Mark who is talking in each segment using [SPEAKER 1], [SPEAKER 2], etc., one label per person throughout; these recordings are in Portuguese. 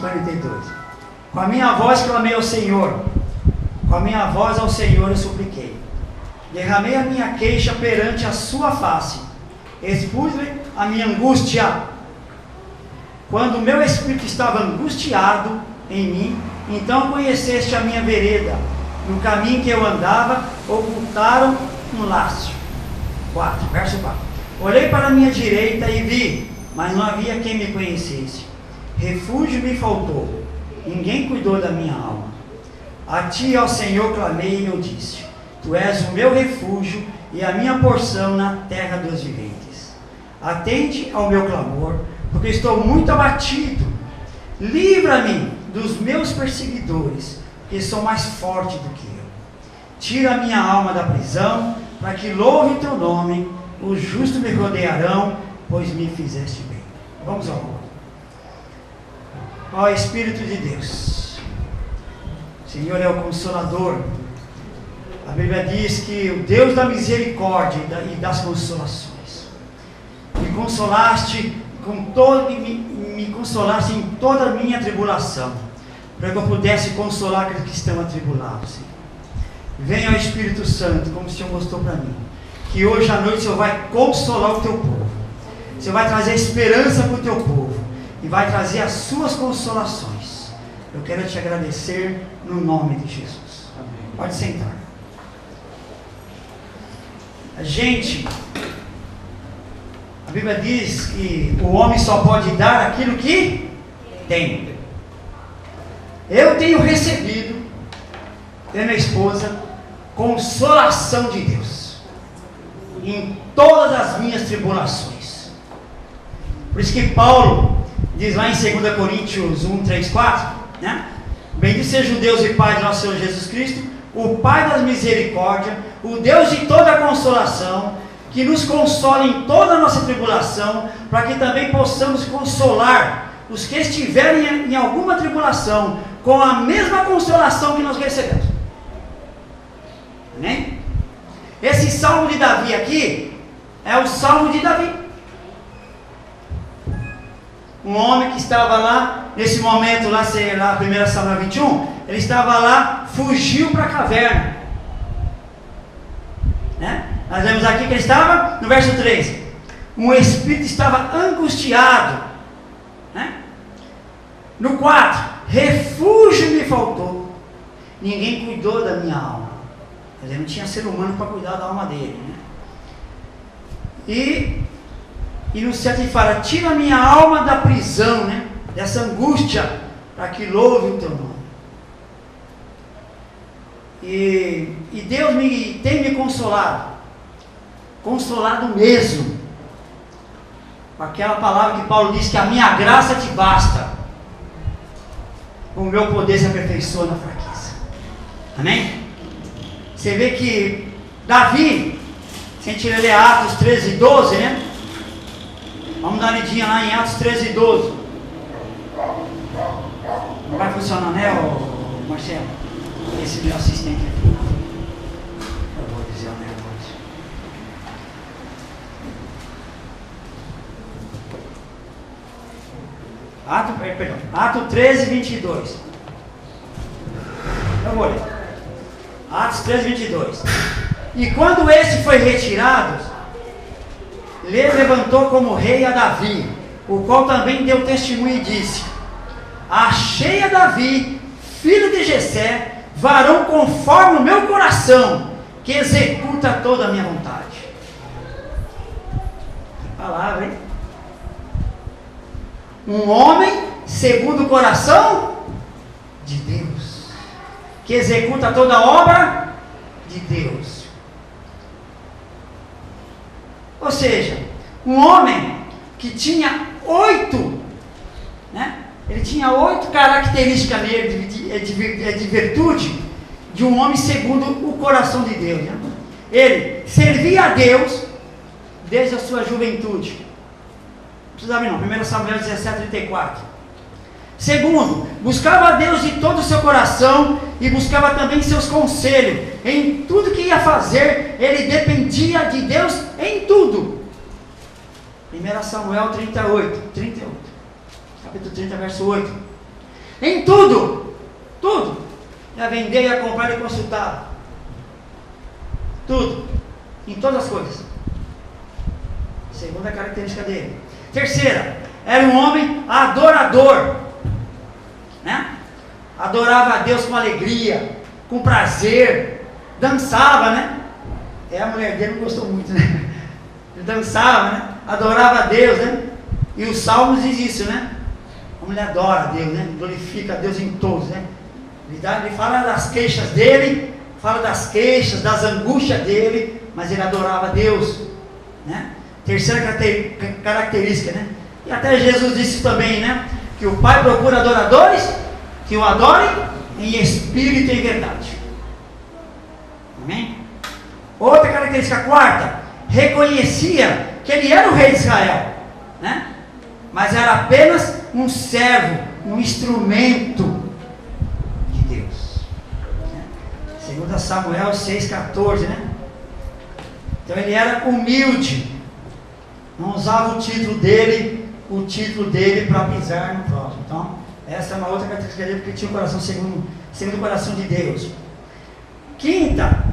[SPEAKER 1] 42. Com a minha voz clamei ao Senhor, com a minha voz ao Senhor eu supliquei. Derramei a minha queixa perante a sua face, expus-lhe a minha angústia. Quando o meu espírito estava angustiado em mim, então conheceste a minha vereda. No caminho que eu andava, ocultaram um laço. 4, verso 4. Olhei para a minha direita e vi, mas não havia quem me conhecesse. Refúgio me faltou, ninguém cuidou da minha alma. A ti, ó Senhor, clamei e eu disse: Tu és o meu refúgio e a minha porção na terra dos viventes. Atende ao meu clamor, porque estou muito abatido. Livra-me dos meus perseguidores, que são mais fortes do que eu. Tira a minha alma da prisão, para que louve o teu nome. Os justos me rodearão, pois me fizeste bem. Vamos ao Senhor. Ó Espírito de Deus, o Senhor é o Consolador. A Bíblia diz que o Deus da misericórdia e das consolações. Me consolaste me consolaste em toda a minha tribulação, para que eu pudesse consolar aqueles que estão atribulados, Senhor. Venha, ó Espírito Santo, como o Senhor mostrou para mim, que hoje à noite o Senhor vai consolar o teu povo. O Senhor vai trazer esperança para o teu povo e vai trazer as suas consolações. Eu quero te agradecer no nome de Jesus. Amém. Pode sentar. A Bíblia diz que o homem só pode dar aquilo que tem. Eu tenho recebido da minha esposa consolação de Deus em todas as minhas tribulações. Por isso que Paulo diz lá em 2 Coríntios 1, 3, 4, né? Bendito seja o Deus e Pai de nosso Senhor Jesus Cristo, o Pai das misericórdias, o Deus de toda a consolação, que nos consola em toda a nossa tribulação, para que também possamos consolar os que estiverem em alguma tribulação, com a mesma consolação que nós recebemos. Amém? Esse salmo de Davi aqui, é o salmo de Davi. Um homem que estava lá, nesse momento lá, 1 Samuel 21, ele estava lá, fugiu para a caverna. Né? Nós vemos aqui que ele estava, no verso 3, um espírito estava angustiado. Né? No 4, refúgio me faltou, ninguém cuidou da minha alma. Mas ele não tinha ser humano para cuidar da alma dele. Né? E no 7 ele fala: tira a minha alma da prisão, né? Dessa angústia, para que louve o teu nome. E Deus tem me consolado mesmo, com aquela palavra que Paulo diz que a minha graça te basta, o meu poder se aperfeiçoa na fraqueza. Amém? Você vê que Davi, se a gente ler Atos 13 e 12, né? Vamos dar uma lidinha lá em Atos 13 e 12. Não vai funcionar, né, Marcelo? Esse meu assistente aqui. Eu vou dizer um negócio. Atos 13, 22. Eu vou ler. Atos 13, 22. E quando esse foi retirado, lhe levantou como rei a Davi, o qual também deu testemunho e disse: achei a Davi, filho de Jessé, varão conforme o meu coração, que executa toda a minha vontade. Que palavra, hein? Um homem segundo o coração de Deus, que executa toda a obra de Deus. Ou seja, um homem que tinha 8, né? Ele tinha 8 características nele de virtude de um homem segundo o coração de Deus. Né? Ele servia a Deus desde a sua juventude. Não precisava não, 1 Samuel 17, 34. Segundo, buscava a Deus de todo o seu coração e buscava também seus conselhos. Em tudo que ia fazer, ele dependia de Deus em tudo. 1 Samuel 38, capítulo 30, verso 8. Em tudo. Tudo. Ia vender, ia comprar, ia consultar. Tudo. Em todas as coisas. Segunda característica dele. Terceira, era um homem adorador. Né? Adorava a Deus com alegria, com prazer. Dançava, né? A mulher dele não gostou muito, né? Ele dançava, né? Adorava a Deus, né? E os salmos diz isso, né? A mulher adora a Deus, né? Glorifica a Deus em todos, né? Ele fala das queixas dele, fala das queixas, das angústias dele, mas ele adorava a Deus, né? Terceira característica, né? E até Jesus disse também, né? Que o Pai procura adoradores que o adorem em espírito e em verdade. Amém? Outra característica, quarta, reconhecia que ele era o rei de Israel, né? Mas era apenas um servo, um instrumento de Deus. Segundo Samuel 6,14, né? Então ele era humilde, não usava o título dele para pisar no próximo. Então, essa é uma outra característica dele, porque tinha um coração segundo o coração de Deus. Quinta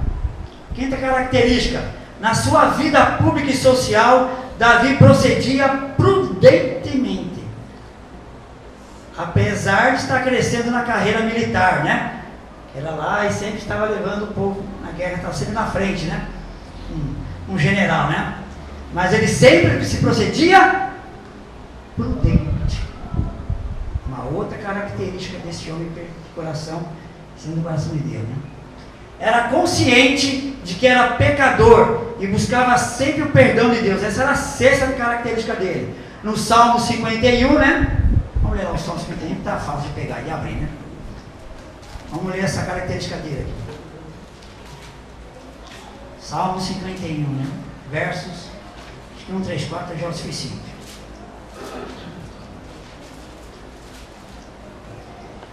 [SPEAKER 1] característica, na sua vida pública e social, Davi procedia prudentemente, apesar de estar crescendo na carreira militar, né? Era lá e sempre estava levando o povo na guerra, estava sempre na frente, né? Um general, né? Mas ele sempre se procedia prudente. Uma outra característica desse homem de coração, sendo o coração de Deus, né? Era consciente de que era pecador e buscava sempre o perdão de Deus. Essa era a sexta característica dele. No Salmo 51, né? Vamos ler lá o Salmo 51, que está fácil de pegar e abrir, né? Vamos ler essa característica dele aqui. Salmo 51, né? Versos 1, 3, 4 já é o suficiente.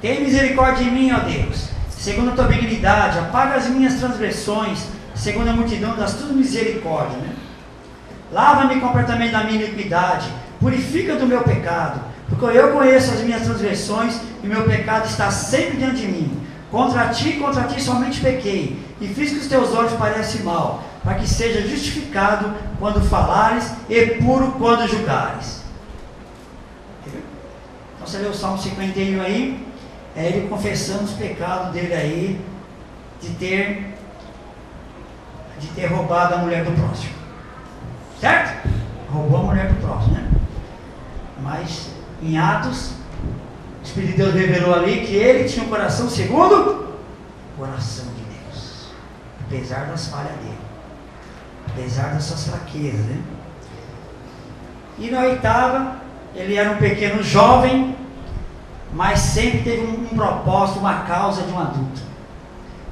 [SPEAKER 1] Tem misericórdia de mim, ó Deus, segundo a tua benignidade, apaga as minhas transgressões, segundo a multidão das tuas misericórdias, né? Lava-me completamente da minha iniquidade, purifica do meu pecado, porque eu conheço as minhas transgressões e meu pecado está sempre diante de mim. Contra ti somente pequei, e fiz que os teus olhos parecem mal, para que seja justificado quando falares e puro quando julgares. Então você lê o Salmo 51 aí, é ele confessando os pecados dele aí, de ter roubado a mulher do próximo. Certo? Roubou a mulher do próximo, né? Mas em Atos, o Espírito de Deus revelou ali que ele tinha um coração segundo o coração de Deus, apesar das falhas dele, apesar das suas fraquezas, né? E na oitava, ele era um pequeno jovem, mas sempre teve um propósito, uma causa de um adulto.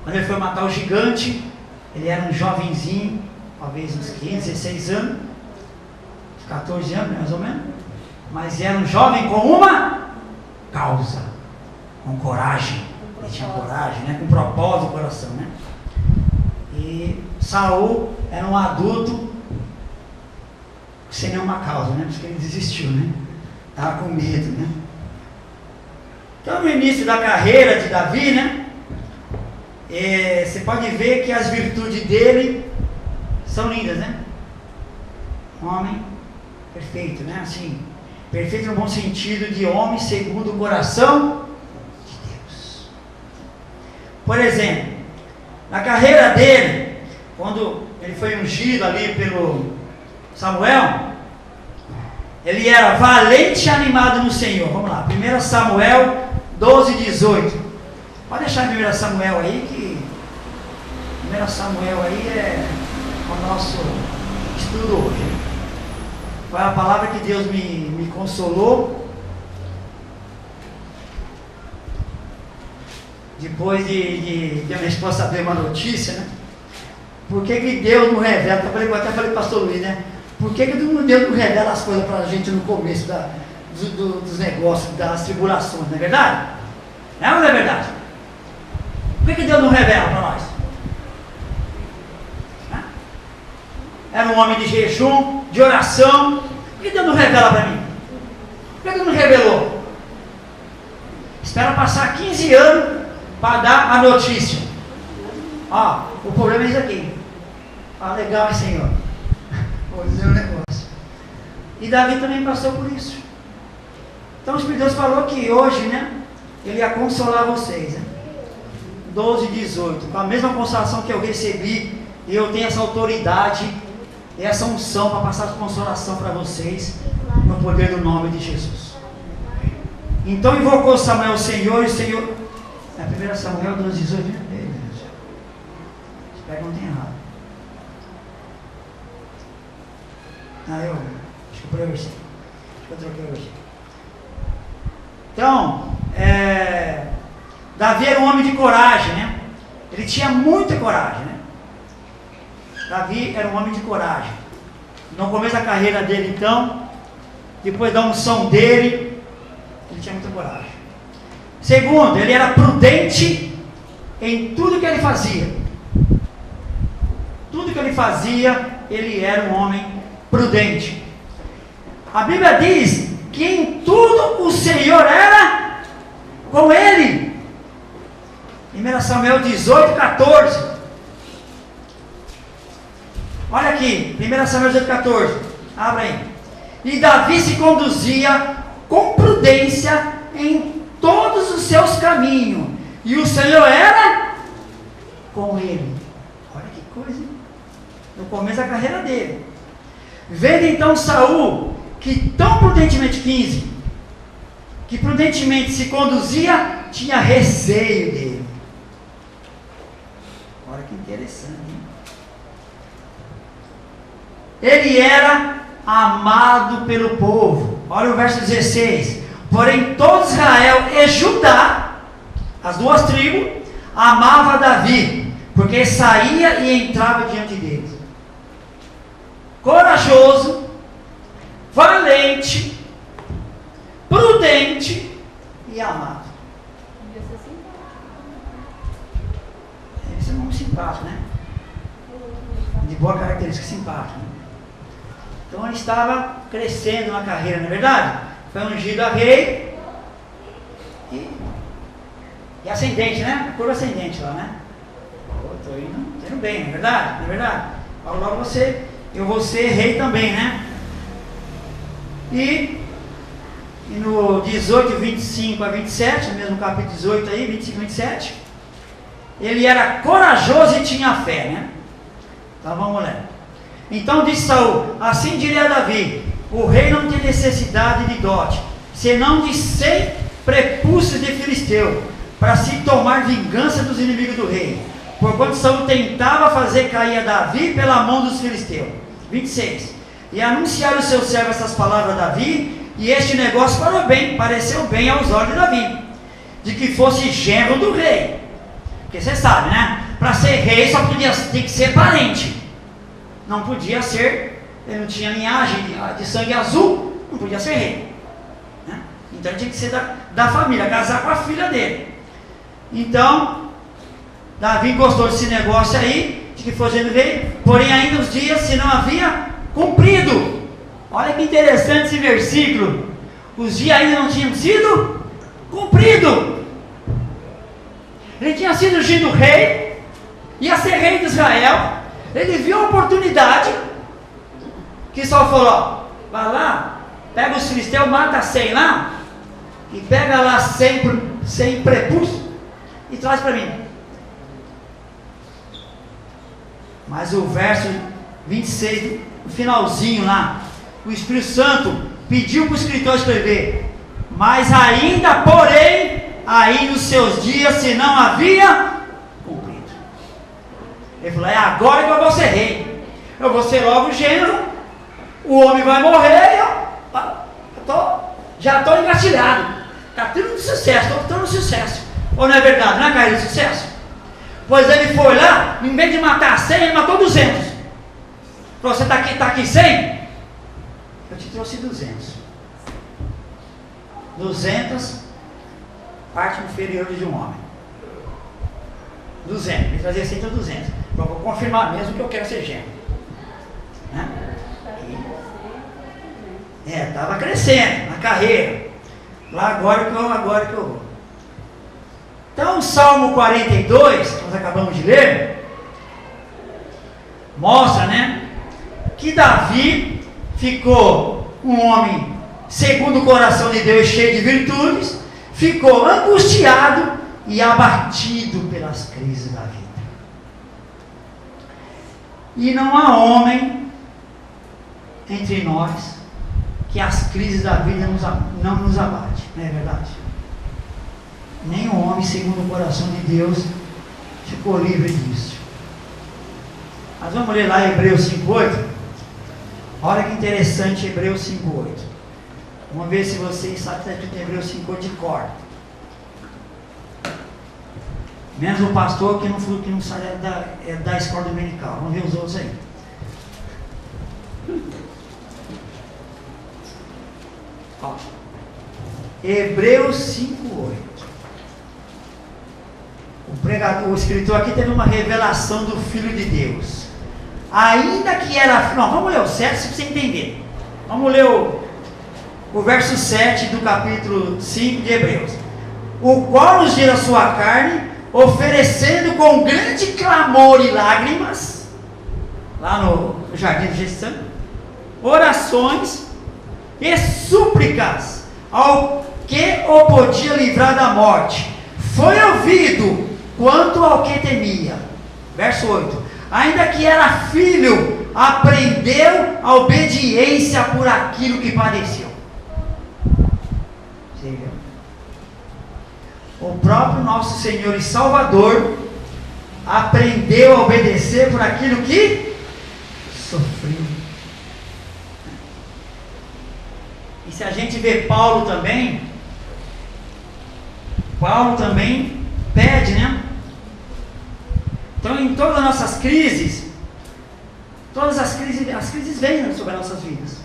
[SPEAKER 1] Quando ele foi matar o gigante, ele era um jovenzinho, talvez uns 15, 16 anos, 14 anos mais ou menos, mas era um jovem com uma causa, com coragem. Ele tinha coragem, né? Com propósito no coração, né? E Saul era um adulto sem nenhuma causa, né? Por isso que ele desistiu, né? Estava com medo, né? Então, no início da carreira de Davi, né? Você pode ver que as virtudes dele são lindas, né? Um homem perfeito, né? Assim, perfeito no bom sentido de homem segundo o coração de Deus. Por exemplo, na carreira dele, quando ele foi ungido ali pelo Samuel, ele era valente e animado no Senhor. Vamos lá, 1 Samuel 12, 18. Pode deixar 1 Samuel aí, que 1 Samuel aí é o nosso estudo hoje. Foi a palavra que Deus me consolou depois de a minha esposa saber uma notícia, né? Por que Deus não revela? Eu até falei para o pastor Luiz, né? Por que Deus não revela as coisas para a gente no começo dos negócios, das tribulações, não é verdade? É ou não é verdade? Por que Deus não revela para nós? Era um homem de jejum, de oração. Por que Deus não revela para mim? Por que Deus não revelou? caras passaram 15 anos para dar a notícia. Ó, o problema é isso aqui. Ah, legal, hein, Senhor? Vou dizer um negócio. E Davi também passou por isso. Então o Espírito de Deus falou que hoje, né, ele ia consolar vocês, né? 12 e 18, com a mesma consolação que eu recebi, eu tenho essa autoridade, essa unção para passar consolação para vocês, no poder do nome de Jesus. Então invocou Samuel o Senhor, e o Senhor, 1 Samuel 12, 18, né? Espero que não tenha errado. Eu acho que eu acho que eu troquei hoje. Então, Davi era um homem de coragem, né? Ele tinha muita coragem, né? Davi era um homem de coragem. No começo da carreira dele, então, depois da unção dele, ele tinha muita coragem. Segundo, ele era prudente em tudo que ele fazia. Tudo que ele fazia, ele era um homem prudente. A Bíblia diz que em tudo o Senhor era com ele. 1 Samuel 18, 14. Olha aqui, 1 Samuel 18, 14. Abra aí. E Davi se conduzia com prudência em todos os seus caminhos, e o Senhor era com ele. Olha que coisa, hein? No começo da carreira dele. Vendo então Saul, que tão prudentemente, 15, que prudentemente se conduzia, tinha receio dele. Olha que interessante, hein? Ele era amado pelo povo. Olha o verso 16. Porém todo Israel e Judá, as duas tribos, amava Davi, porque saía e entrava diante deles. Corajoso, valente, prudente e amado. Esse é um nome simpático, né? De boa característica, simpático, né? Então ele estava crescendo na carreira, não é verdade? Foi ungido a rei e ascendente, né? Curva ascendente lá, né? Estou indo bem, não é verdade? Não é verdade? Logo eu vou ser rei também, né? E no 18, 25 a 27, no mesmo capítulo 18 aí, 25 a 27, ele era corajoso e tinha fé, né? Então vamos lá. Então disse Saul: assim diria Davi: o rei não tem necessidade de dote, senão de 100 prepúcios de filisteu, para se tomar vingança dos inimigos do rei, porquanto Saul tentava fazer cair a Davi pela mão dos filisteus. 26. E anunciaram o seu servo essas palavras a Davi, e este negócio pareceu bem aos olhos de Davi, de que fosse genro do rei. Porque você sabe, né? Para ser rei só tinha que ser parente. Não podia ser, ele não tinha linhagem de sangue azul, não podia ser rei, né? Então tinha que ser da família, casar com a filha dele. Então Davi gostou desse negócio aí, de que fosse rei, porém ainda os dias se não havia cumprido. Olha que interessante esse versículo. Os dias ainda não tinham sido cumpridos. Ele tinha sido ungido rei, ia ser rei de Israel. Ele viu a oportunidade, que só falou: ó, vai lá, pega os filisteus, mata 100 lá, e pega lá 100 prepúcios e traz para mim. Mas o verso 26, no finalzinho lá, o Espírito Santo pediu para o escritor escrever: mas ainda, porém, aí nos seus dias, se não havia cumprido. Ele falou: é agora que eu vou ser rei, eu vou ser logo gênero, o homem vai morrer, já estou engatilhado, está tendo sucesso, estou tendo sucesso. Ou não é verdade, não é carreira de sucesso? Pois ele foi lá, em vez de matar 100, ele matou 200. Você está aqui 100? Eu te trouxe 200. 200, parte inferior de um homem. 200, ele trazia 100 ou 200. Para confirmar mesmo que eu quero ser gêmeo. Né? Estava crescendo na carreira. Lá agora que eu vou. Então, o Salmo 42, que nós acabamos de ler, mostra, né, que Davi ficou um homem segundo o coração de Deus, cheio de virtudes, ficou angustiado e abatido pelas crises da vida. E não há homem entre nós que as crises da vida não nos abate, não é verdade? Nenhum homem segundo o coração de Deus ficou livre disso. Mas vamos ler lá Hebreus 5:8. Olha que interessante, Hebreus 5:8. Vamos ver se vocês sabem que tem Hebreus 5:8 de cor. Menos o pastor que não sai da escola dominical. Vamos ver os outros aí. Ó. Hebreus 5:8. O escritor aqui teve uma revelação do Filho de Deus. Ainda que era... Não, vamos ler o 7 para você entender. Vamos ler o verso 7 do capítulo 5 de Hebreus. O qual nos gira a sua carne, oferecendo com grande clamor e lágrimas, lá no jardim de Getsemane, orações e súplicas ao que o podia livrar da morte. Foi ouvido quanto ao que temia. Verso 8. Ainda que era filho, aprendeu a obediência por aquilo que padeceu. Você viu? O próprio nosso Senhor e Salvador aprendeu a obedecer por aquilo que sofreu. E se a gente vê Paulo também pede, né? Então, em todas as nossas crises, as crises vêm sobre as nossas vidas.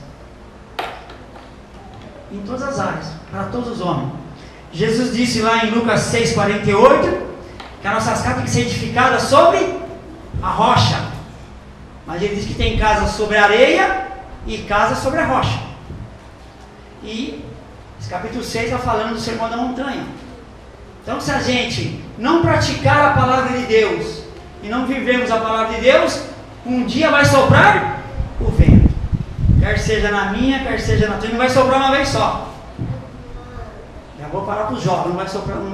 [SPEAKER 1] Em todas as áreas, para todos os homens. Jesus disse lá em Lucas 6,48, que as nossas casas têm que ser edificadas sobre a rocha. Mas ele diz que tem casa sobre a areia e casa sobre a rocha. E esse capítulo 6 está falando do Sermão da Montanha. Então, se a gente não praticar a palavra de Deus e não vivemos a palavra de Deus, um dia vai soprar o vento. Quer seja na minha, quer seja na tua, não vai soprar uma vez só. Já vou parar para os jovens, não vai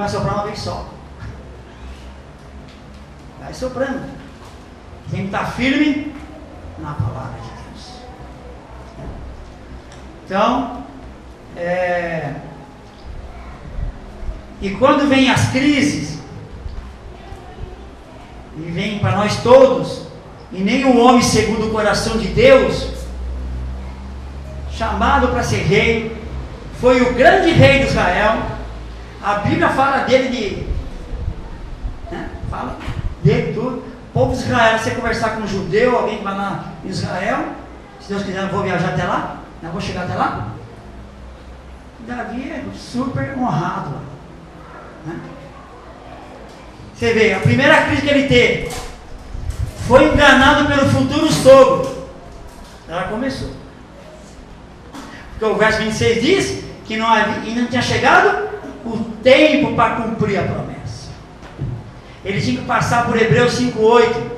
[SPEAKER 1] soprar uma vez só. Vai soprando. Tem que estar firme na palavra de Deus. Então, e quando vem as crises, e vem para nós todos, e nenhum homem segundo o coração de Deus, chamado para ser rei, foi o grande rei de Israel. A Bíblia fala dele fala dele tudo. O povo de Israel, você conversar com um judeu, alguém que vai lá em Israel, se Deus quiser eu vou viajar até lá, eu vou chegar até lá. Davi é super honrado, né? Você vê, a primeira crise que ele teve, foi enganado pelo futuro sogro. Ela começou. Porque o verso 26 diz que ainda não tinha chegado o tempo para cumprir a promessa. Ele tinha que passar por Hebreus 5:8,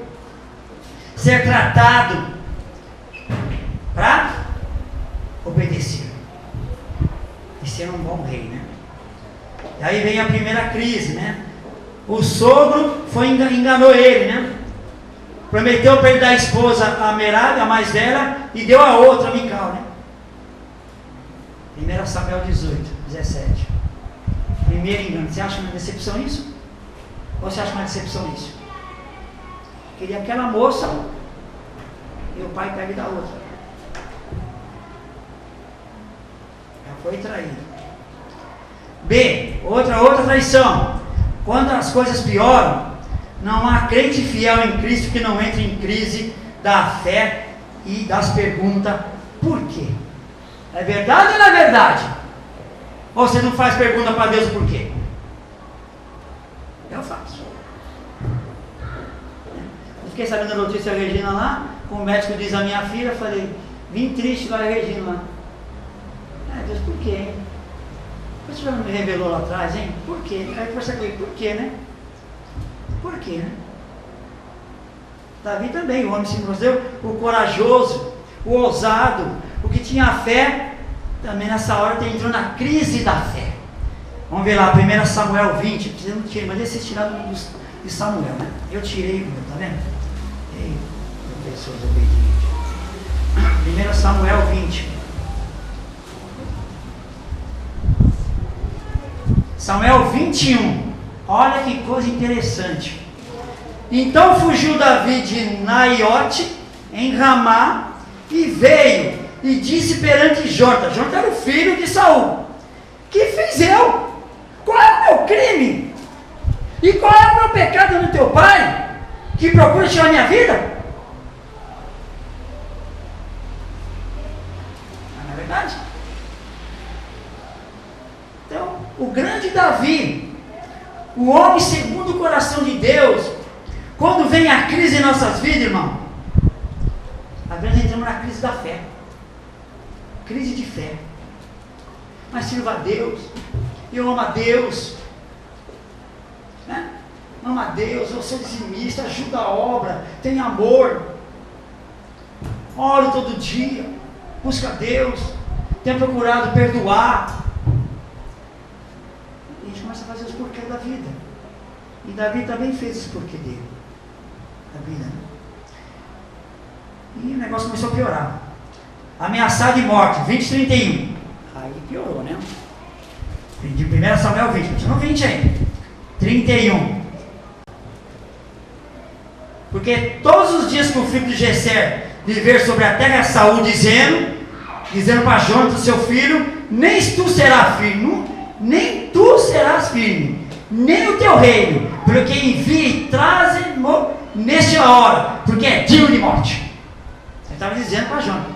[SPEAKER 1] ser tratado para obedecer e ser um bom rei, né? E aí vem a primeira crise, né? O sogro enganou ele, né? Prometeu para ele dar a esposa a Merab, a mais velha, e deu a outra, a Mical, né? 1 Samuel 18:17. Primeiro engano. Você acha uma decepção isso? Ou você acha uma decepção isso? Queria aquela moça e o pai pega e dá outra. Já foi traído. B. Outra traição. Quando as coisas pioram, não há crente fiel em Cristo que não entre em crise da fé e das perguntas: por quê? É verdade ou não é verdade? Ou você não faz pergunta para Deus por quê? Eu faço. Eu fiquei sabendo a notícia da Regina lá, com o médico diz a minha filha, eu falei, vim triste lá a Regina lá. Deus, por quê? O Senhor não me revelou lá atrás, hein? Por quê? Aí conversar com ele, por quê, né? Por quê, né? Davi também, o homem se mostrou o corajoso, o ousado, o que tinha fé, também nessa hora entrou na crise da fé. Vamos ver lá, 1 Samuel 20, eu não tirei, mas esse é tirado de Samuel, né? Eu tirei o meu, tá vendo? Ei, pessoas obedientes. 1 Samuel 20. Samuel 21. Olha que coisa interessante. Então fugiu Davi de Naiote, em Ramá, e veio e disse perante Jonatã. Jonatã era o filho de Saul. Que fiz eu? Qual é o meu crime? E qual é o meu pecado no teu pai, que procura tirar minha vida? Não é verdade? Então, o grande Davi, o homem segundo o coração de Deus, quando vem a crise em nossas vidas, irmão, às vezes entramos na crise da fé. Crise de fé. Mas sirva a Deus. Eu amo a Deus. Né? Amo a Deus, eu sou dizimista, ajudo a obra, tenho amor. Oro todo dia, busco a Deus, tenho procurado perdoar. E a gente começa a fazer os porquês da vida. E Davi também fez os porquês dele. Da vida. E o negócio começou a piorar. Ameaçado de morte, 20:31. Aí piorou, né? De 1 Samuel 20, continua 20 aí. 31. Porque todos os dias que o filho de Gesser viver sobre a terra, Saul dizendo para Jonatã, seu filho, nem tu serás firme, nem tu serás firme, nem o teu reino, porque envia e traz nesta hora, porque é digno de morte. Ele estava dizendo para Jonatã,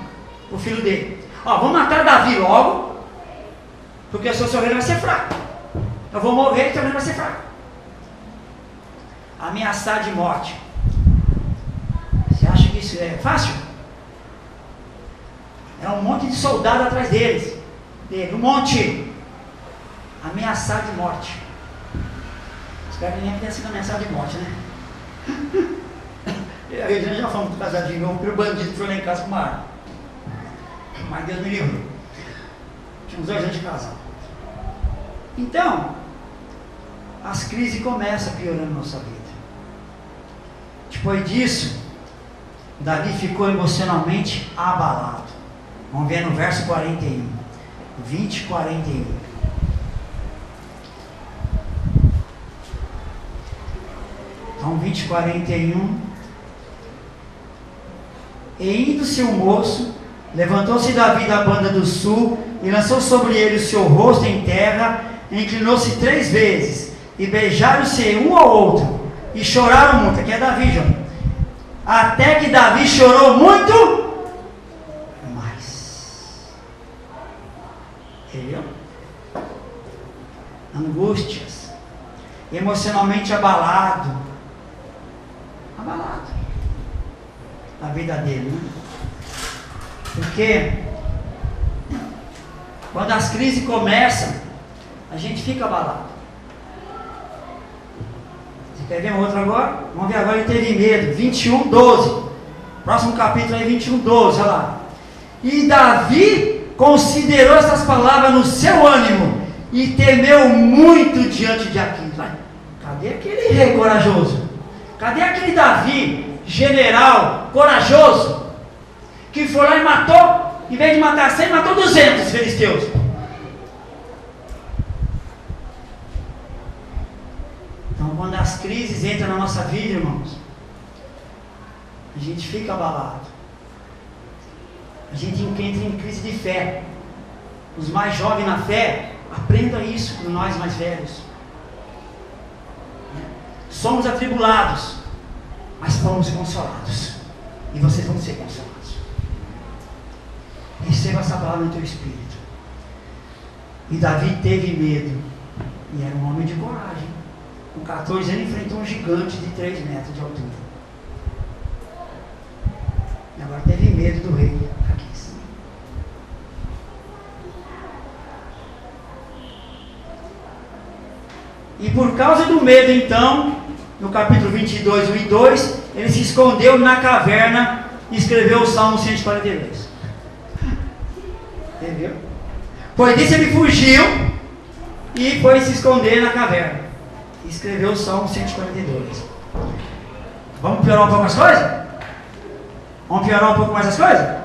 [SPEAKER 1] o filho dele, ó, vamos matar Davi logo, porque o seu reino vai ser fraco. Eu vou morrer e o teu reino vai ser fraco. Ameaçar de morte. Você acha que isso é fácil? É um monte de soldado atrás deles. Um monte. Ameaçar de morte. Espero que ninguém tenha sido ameaçado de morte, né? Eu e a Regina já fomos casadinhos novo pelo bandido que foi lá em casa com uma arma. Mas Deus me livrou. Tinha uns 2 anos de casal. Então, as crises começam piorando a nossa vida. Depois disso, Davi ficou emocionalmente abalado. Vamos ver no verso 41. 20:41. Então, 20:41. E indo-se o moço, levantou-se Davi da banda do sul e lançou sobre ele o seu rosto em terra, inclinou-se 3 vezes e beijaram-se um ao outro e choraram muito. Aqui é Davi, João. Até que Davi chorou muito mais. Entendeu? Angústias, emocionalmente abalado a vida dele, né? Porque quando as crises começam, a gente fica abalado. Você quer ver um outro agora? Vamos ver agora, ele teve medo. 21:12. Próximo capítulo aí, 21:12, olha lá. E Davi considerou essas palavras no seu ânimo e temeu muito diante de Aquilo. Cadê aquele rei corajoso? Cadê aquele Davi, general, corajoso, que foi lá e matou, em vez de matar 100, matou 200 filisteus? Então, quando as crises entram na nossa vida, irmãos, a gente fica abalado. A gente entra em crise de fé. Os mais jovens na fé, aprendam isso com nós mais velhos. Somos atribulados, mas fomos consolados. E vocês vão ser consolados. Receba essa palavra no teu espírito. E Davi teve medo. E era um homem de coragem. Com 14 anos enfrentou um gigante de 3 metros de altura. E agora teve medo do rei Aquis. E por causa do medo, então, no capítulo 22, 1 e 2, ele se escondeu na caverna e escreveu o Salmo 142. Entendeu? Pois disso ele fugiu e foi se esconder na caverna. E escreveu o Salmo 142. Vamos piorar um pouco as coisas? Vamos piorar um pouco mais as coisas?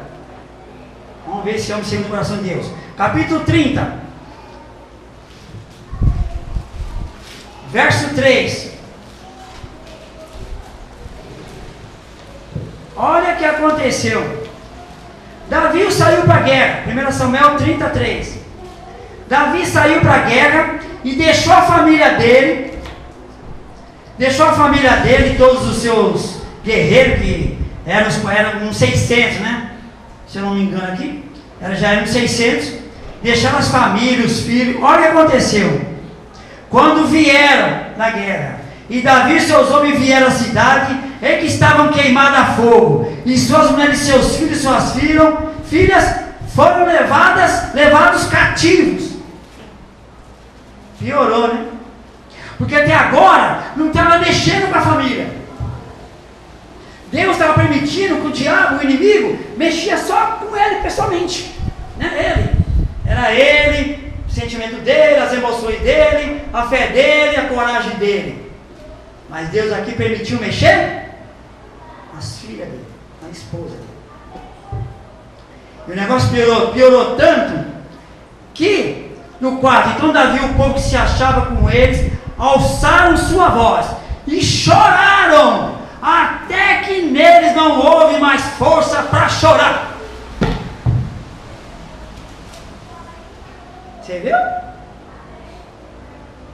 [SPEAKER 1] Vamos ver esse homem segundo o coração de Deus. Capítulo 30. Verso 3. Olha o que aconteceu. Davi saiu para a guerra. 1 Samuel 33. Davi saiu para a guerra e deixou a família dele. Deixou a família dele, todos os seus guerreiros, que eram uns 600, né? Se eu não me engano aqui. Já eram 600. Deixaram as famílias, os filhos. Olha o que aconteceu. Quando vieram na guerra, e Davi e seus homens vieram à cidade, e que estavam queimados a fogo, e suas mulheres, seus filhos e suas filhas foram levados cativos. Piorou, né? Porque até agora não estava mexendo com a família. Deus estava permitindo que o diabo, o inimigo, mexia só com ele pessoalmente, né? Era ele, o sentimento dele, as emoções dele, a fé dele, a coragem dele. Mas Deus aqui permitiu mexer nas filhas dele, na esposa dele. E o negócio piorou tanto que no quarto, então Davi e o povo que se achava com eles alçaram sua voz e choraram, até que neles não houve mais força para chorar. Você viu?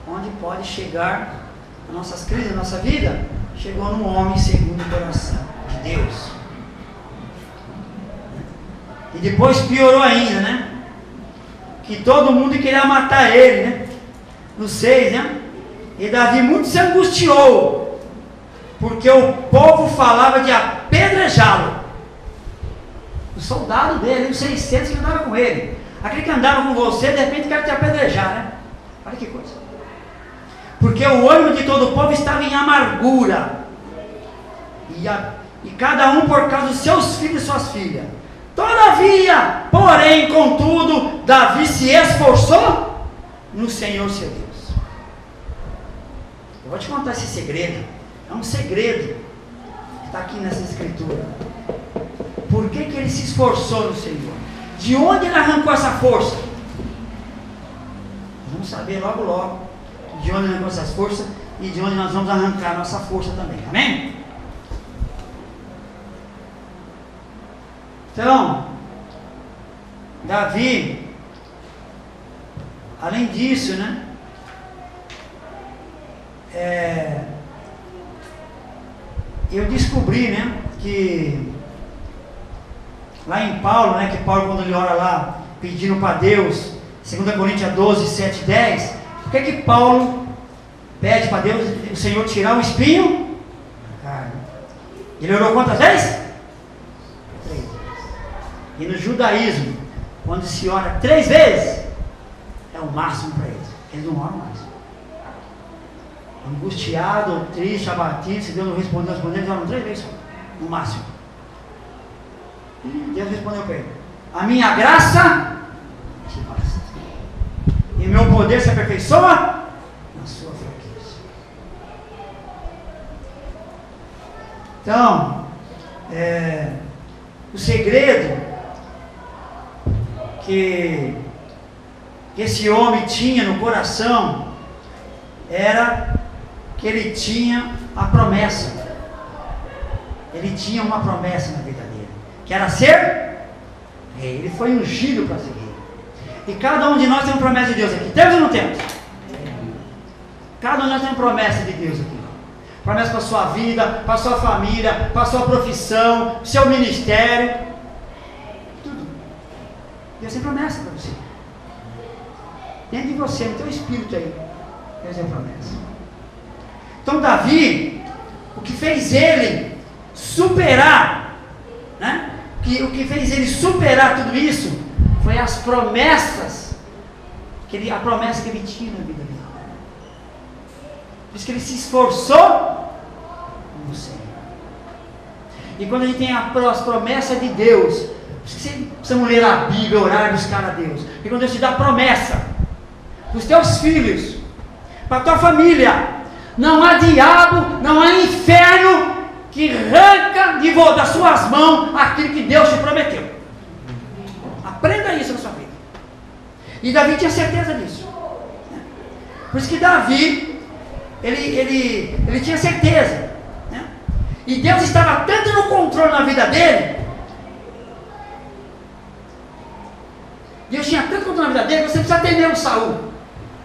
[SPEAKER 1] Onde pode chegar as nossas crises, a nossa vida? Chegou num homem segundo o coração de Deus. E depois piorou ainda, né? Que todo mundo queria matar ele, né? No 6, né? E Davi muito se angustiou, porque o povo falava de apedrejá-lo. O soldado dele, os 600 que andavam com ele. Aquele que andava com você, de repente quer te apedrejar, né? Olha que coisa. Porque o ânimo de todo o povo estava em amargura. E cada um por causa dos seus filhos e suas filhas. Todavia, porém, contudo, Davi se esforçou no Senhor seu Deus. Eu vou te contar esse segredo. É um segredo que está aqui nessa escritura. Por que ele se esforçou no Senhor? De onde ele arrancou essa força? Vamos saber logo logo de onde ele arrancou essas forças e de onde nós vamos arrancar a nossa força também. Amém? Então, Davi, além disso, né? Eu descobri, né? Que lá em Paulo, né? Que Paulo, quando ele ora lá, pedindo para Deus, 2 Coríntios 12, 7, 10, por que Paulo pede para Deus, o Senhor, tirar o espinho da carne? Ele orou quantas vezes? 3 vezes. E no judaísmo, quando se ora 3 vezes, é o máximo para eles. Eles não oram mais. Angustiado, triste, abatido, se Deus não respondeu, eles oram 3 vezes, no máximo. E Deus respondeu para ele: a minha graça te basta, e o meu poder se aperfeiçoa na sua fraqueza. Então, o segredo que esse homem tinha no coração era que ele tinha a promessa. Ele tinha uma promessa na vida dele, que era ser rei. Ele foi ungido para ser rei. E cada um de nós tem uma promessa de Deus aqui. Temos ou não temos? Cada um de nós tem uma promessa de Deus aqui. Promessa para a sua vida, para a sua família, para a sua profissão, para o seu ministério. Tudo. Deus tem promessa para você. Dentro de você, no teu espírito aí, Deus tem promessa. Então Davi, o que fez ele superar, né? O que fez ele superar tudo isso foi as promessas, a promessa que ele tinha na vida dele. isso que ele se esforçou no Senhor. E quando a gente tem as promessas de Deus, você precisa ler a Bíblia, orar e buscar a Deus. Porque quando Deus te dá promessa para os teus filhos, para a tua família, não há diabo, não há inferno que arranca das suas mãos aquilo que Deus te prometeu. Aprenda isso na sua vida. E Davi tinha certeza disso. Por isso que Davi, ele tinha certeza. Né? E Deus estava tanto no controle na vida dele. Deus tinha tanto controle na vida dele, você precisa temer um Saul.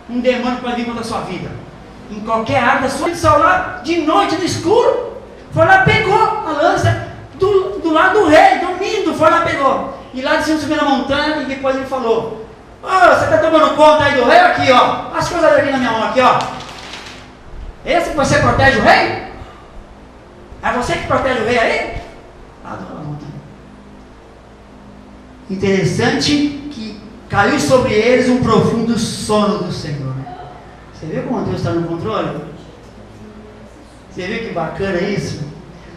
[SPEAKER 1] Um demônio que vai vir contra a sua vida. Em qualquer área da sua vida. Saul lá, de noite, no escuro, foi lá, pegou a lança do lado do rei, dormindo, foi lá, pegou. E lá de cima subiu na montanha e depois ele falou: você está tomando conta aí do rei? Aqui, ó, as coisas aqui na minha mão, aqui, ó. Esse que você protege o rei? É você que protege o rei aí? Lá do lado da montanha. Interessante que caiu sobre eles um profundo sono do Senhor. Você viu como Deus está no controle? Você viu que bacana isso?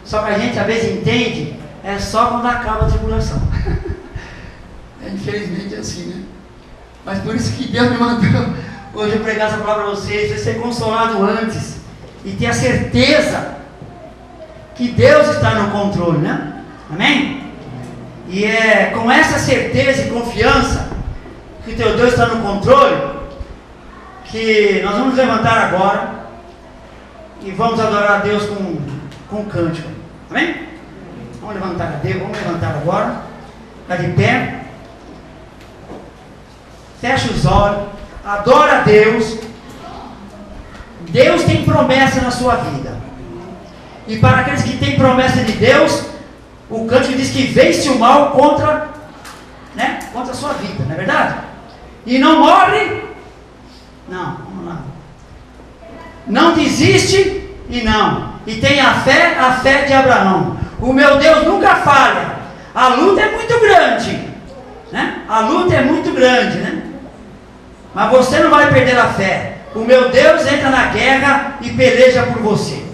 [SPEAKER 1] Só que a gente às vezes entende, é só quando acaba a tribulação. Infelizmente é assim, né? Mas por isso que Deus me mandou hoje eu pregar essa palavra para vocês, você ser consolado antes e ter a certeza que Deus está no controle, né? Amém? E é com essa certeza e confiança que o teu Deus está no controle que nós vamos levantar agora e vamos adorar a Deus com cântico. Amém? Vamos levantar a Deus, vamos levantar agora. Está de pé. Fecha os olhos. Adora a Deus. Deus tem promessa na sua vida. E para aqueles que têm promessa de Deus, o cântico diz que vence o mal contra a sua vida, não é verdade? E não morre. Não, vamos lá. Não desiste e não. E tem a fé de Abraão. O meu Deus nunca falha. A luta é muito grande, né? A luta é muito grande, né? Mas você não vai perder a fé. O meu Deus entra na guerra e peleja por você.